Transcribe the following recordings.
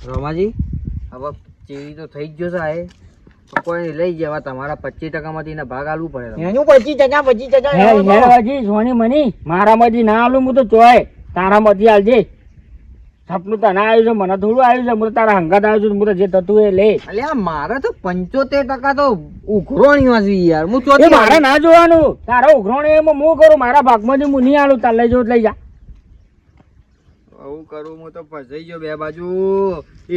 રોમાજી હવે ચેરી તો થઈ જ ગયો સાહેબ, કોઈ લઈ જવા તમારા 25% માંથી ના ભાગ આલવું પડે. એનું 25% સોની મની મારામાંથી ના આલું હું તો ચોય તારામાંથી આલજે. સપનું તને આવ્યું છે મને થોડું આવ્યું છે, હું તારા હંગાત આવ્યું છું, હું જે થતું એ લે. અલ્યા મારે તો 75% તો ઉઘરોણી વાંચવી યાર. હું એ મારે ના જોવાનું, તારા ઉઘરોણી એમાં હું કરું, મારા ભાગમાંથી હું નહીં આલું, તાર લઈ જો લઈ જા. આવું કરું હું તો ફસાઈ ગયો બે બાજુ,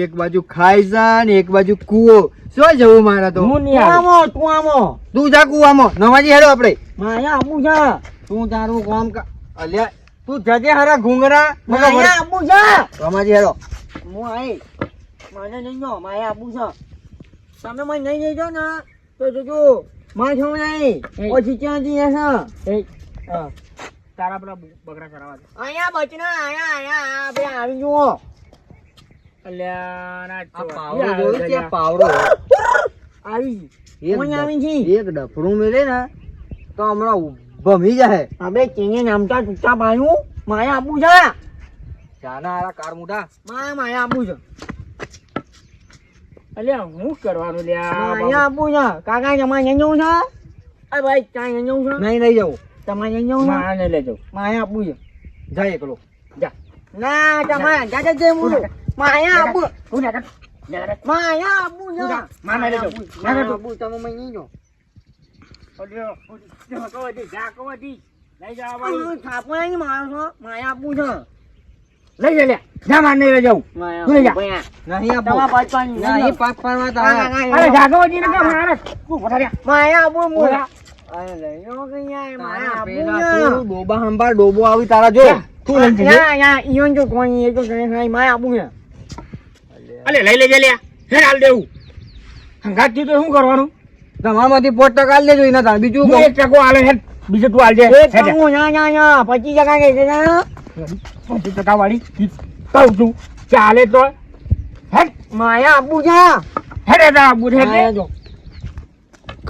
એક બાજુ ખાઈ જા ને એક બાજુ કૂવો. શું જવું મારે તો? હું નહીં આલું. તું જા કૂવામાં. નવાજી હેડો આપણે. માયા આપું છે. તું તારું કામ અલ્યા તું જજે હારા ઘૂંઘરા. માયા આપું છે. નવાજી હેડો. હું આઈ મને નહીં જો માયા આપું છે. તમે મને નહીં લઈ જાઓ ને તો જોજો માં છો નહીં પછી ક્યાંથી છે. તારા પેલા બકરા કરાવવા દે. અહીંયા બચના આયા આપણે આવી જુઓ. અલ્યા ના પાવડો જોયું છે? પાવડો આવી એક ડફરું મેલે ને તો હમણાં ભમી જાય. આપણે ચીને નામતા ચૂપચાપ આવ્યું. માયા આપું છે. ચાના હારા કાર મુઢા માયા આપું છે. અલ્યા હું કરવાનું લ્યા માયા આપું છે. કાકા તમારે અહીં જવું છે? અરે ભાઈ ત્યાં અહીં જવું છે? નહીં લઈ જવું. તમારે અહીં જવું? માયા નહીં લઈ જવું. માયા આપું છે. જાય એકલો જા. ના તમારે જાતે જઈ હું માયા આપું. માયા આપું છે. માયા લઈ જવું. માયા આપું તમે મને નહીં જો. માયા આપું છે. લઈ જા લે જા માર નહીં લઈ જાઉં. લઈ જા નહીં આપો. નહીં પાક પાડવા તારા. અરે જાગવજી ને કે મારે તું પથાર્યા માયા આપું મોરા. અરે લઈ જાઓ કે યાર માયા આપું. તું ડોબા હંભાર ડોબો આવી તારા જો. તું લઈ જજે. યા ઈયોન જો કોઈ એ તો કરે માયા આપું છે. અલે લઈ લેજે લે હેડ હાલ દેવું. હંગાત થી તો શું કરવાનું? તમારામાંથી 5% આલ દેજો એના તાર. બીજું 1% આલે હેડ બીજું તું આલજે. 25% કે છે ને 25% વાળી કહું છું ચાલે તો હેડ માયા આપું છે. હેડ આપું છે.